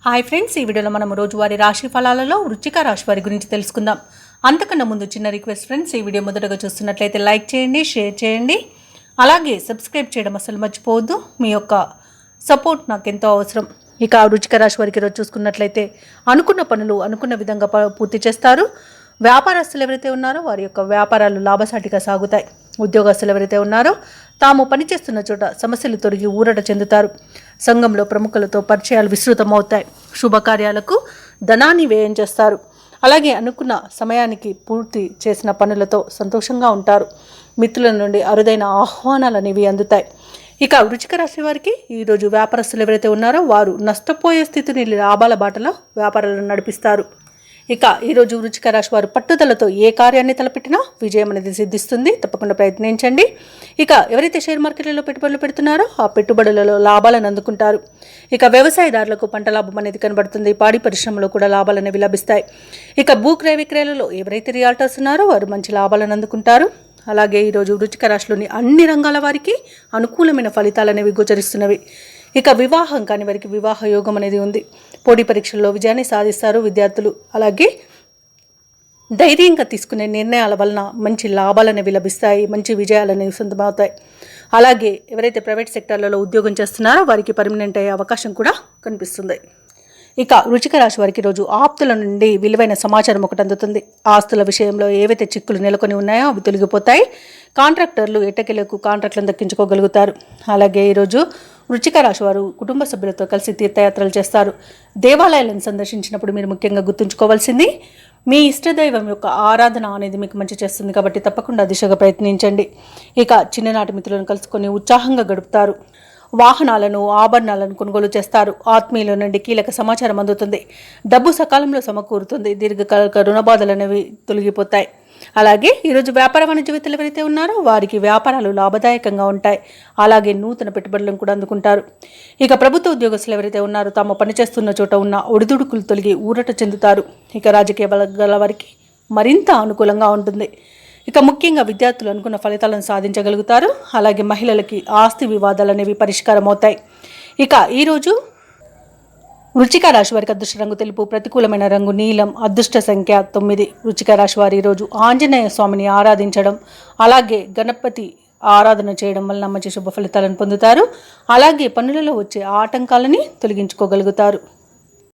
Hi friends, ఈ వీడియోలో మనం రోజువారీ రాశి ఫలాలలో వృశ్చిక రాశి వారి గురించి తెలుసుకుందాం. అంతకన్నా ముందు చిన్న రిక్వెస్ట్ ఫ్రెండ్స్, ఈ వీడియో మొదటగా చూస్తున్నట్లయితే లైక్ చేయండి, షేర్ చేయండి, అలాగే సబ్స్క్రైబ్ చేయడం అసలు మర్చిపోవద్దు. మీ యొక్క సపోర్ట్ నాకు ఎంతో అవసరం. ఇక వృశ్చిక రాశి వారికి ఈరోజు చూసుకున్నట్లయితే అనుకున్న పనులు అనుకున్న విధంగా పూర్తి చేస్తారు. వ్యాపారస్తులు ఎవరైతే ఉన్నారో వారి యొక్క వ్యాపారాలు లాభసాటిగా సాగుతాయి. ఉద్యోగస్తులు ఎవరైతే ఉన్నారో తాము పనిచేస్తున్న చోట సమస్యలు తొలగి ఊరట చెందుతారు. సంఘంలో ప్రముఖులతో పరిచయాలు విస్తృతమవుతాయి. శుభకార్యాలకు ధనాన్ని వ్యయం చేస్తారు. అలాగే అనుకున్న సమయానికి పూర్తి చేసిన పనులతో సంతోషంగా ఉంటారు. మిత్రుల నుండి అరుదైన ఆహ్వానాలు అనేవి అందుతాయి. ఇక వృశ్చిక రాశి వారికి ఈరోజు వ్యాపారస్తులు ఎవరైతే ఉన్నారో వారు నష్టపోయే స్థితిని లాభాల బాటలో వ్యాపారాలను నడిపిస్తారు. ఇక ఈరోజు వృశ్చిక రాశి వారు పట్టుదలతో ఏ కార్యాన్ని తలపెట్టినా విజయం అనేది సిద్ధిస్తుంది. తప్పకుండా ప్రయత్నించండి. ఇక ఎవరైతే షేర్ మార్కెట్లలో పెట్టుబడులు పెడుతున్నారో ఆ పెట్టుబడులలో లాభాలను అందుకుంటారు. ఇక వ్యవసాయదారులకు పంట లాభం అనేది కనబడుతుంది. పాడి పరిశ్రమలో కూడా లాభాలు అనేవి లభిస్తాయి. ఇక భూక్రయ విక్రయాలలో ఎవరైతే రియాల్టర్స్ ఉన్నారో వారు మంచి లాభాలను అందుకుంటారు. అలాగే ఈరోజు వృశ్చిక రాశిలోని అన్ని రంగాల వారికి అనుకూలమైన ఫలితాలు అనేవి గోచరిస్తున్నవి. ఇక వివాహం కాని వారికి వివాహ యోగం అనేది ఉంది. పోటీ పరీక్షల్లో విజయాన్ని సాధిస్తారు విద్యార్థులు. అలాగే ధైర్యంగా తీసుకునే నిర్ణయాల వలన మంచి లాభాలు అనేవి లభిస్తాయి. మంచి విజయాలు అనేవి సొంతమవుతాయి. అలాగే ఎవరైతే ప్రైవేట్ సెక్టార్లలో ఉద్యోగం చేస్తున్నారో వారికి పర్మనెంట్ అయ్యే అవకాశం కూడా కనిపిస్తుంది. ఇక వృశ్చిక రాశి వారికి రోజు ఆప్తుల నుండి విలువైన సమాచారం ఒకటి అందుతుంది. ఆస్తుల విషయంలో ఏవైతే చిక్కులు నెలకొని ఉన్నాయో అవి తొలగిపోతాయి. కాంట్రాక్టర్లు ఎట్టకేలకు కాంట్రాక్టులను దక్కించుకోగలుగుతారు. అలాగే ఈరోజు వృశ్చిక రాశి వారు కుటుంబ సభ్యులతో కలిసి తీర్థయాత్రలు చేస్తారు. దేవాలయాలను సందర్శించినప్పుడు మీరు ముఖ్యంగా గుర్తుంచుకోవాల్సింది మీ ఇష్టదైవం యొక్క ఆరాధన అనేది మీకు మంచి చేస్తుంది. కాబట్టి తప్పకుండా దిశగా ప్రయత్నించండి. ఇక చిన్ననాటి మిత్రులను కలుసుకొని ఉత్సాహంగా గడుపుతారు. వాహనాలను ఆభరణాలను కొనుగోలు చేస్తారు. ఆత్మీయుల నుండి కీలక సమాచారం అందుతుంది. డబ్బు సకాలంలో సమకూరుతుంది. దీర్ఘకాలిక రుణ బాధలు అనేవి తొలగిపోతాయి. అలాగే ఈరోజు వ్యాపార వాణిజ్యవేత్తలు ఎవరైతే ఉన్నారో వారికి వ్యాపారాలు లాభదాయకంగా ఉంటాయి. అలాగే నూతన పెట్టుబడులను కూడా అందుకుంటారు. ఇక ప్రభుత్వ ఉద్యోగస్తులు ఎవరైతే ఉన్నారో తాము పనిచేస్తున్న చోట ఉన్న ఒడిదుడుకులు తొలగి ఊరట చెందుతారు. ఇక రాజకీయ బలగాల వారికి మరింత అనుకూలంగా ఉంటుంది. ఇక ముఖ్యంగా విద్యార్థులు అనుకున్న ఫలితాలను సాధించగలుగుతారు. అలాగే మహిళలకి ఆస్తి వివాదాలు అనేవి పరిష్కారం అవుతాయి. ఇక ఈరోజు వృశ్చిక రాశి వారికి అదృష్ట రంగు తెలుపు, ప్రతికూలమైన రంగు నీలం, అదృష్ట సంఖ్య 9. వృశ్చిక రాశి వారి ఈరోజు ఆంజనేయ స్వామిని ఆరాధించడం, అలాగే గణపతి ఆరాధన చేయడం వలన మంచి శుభ ఫలితాలను పొందుతారు. అలాగే పనులలో వచ్చే ఆటంకాలని తొలగించుకోగలుగుతారు.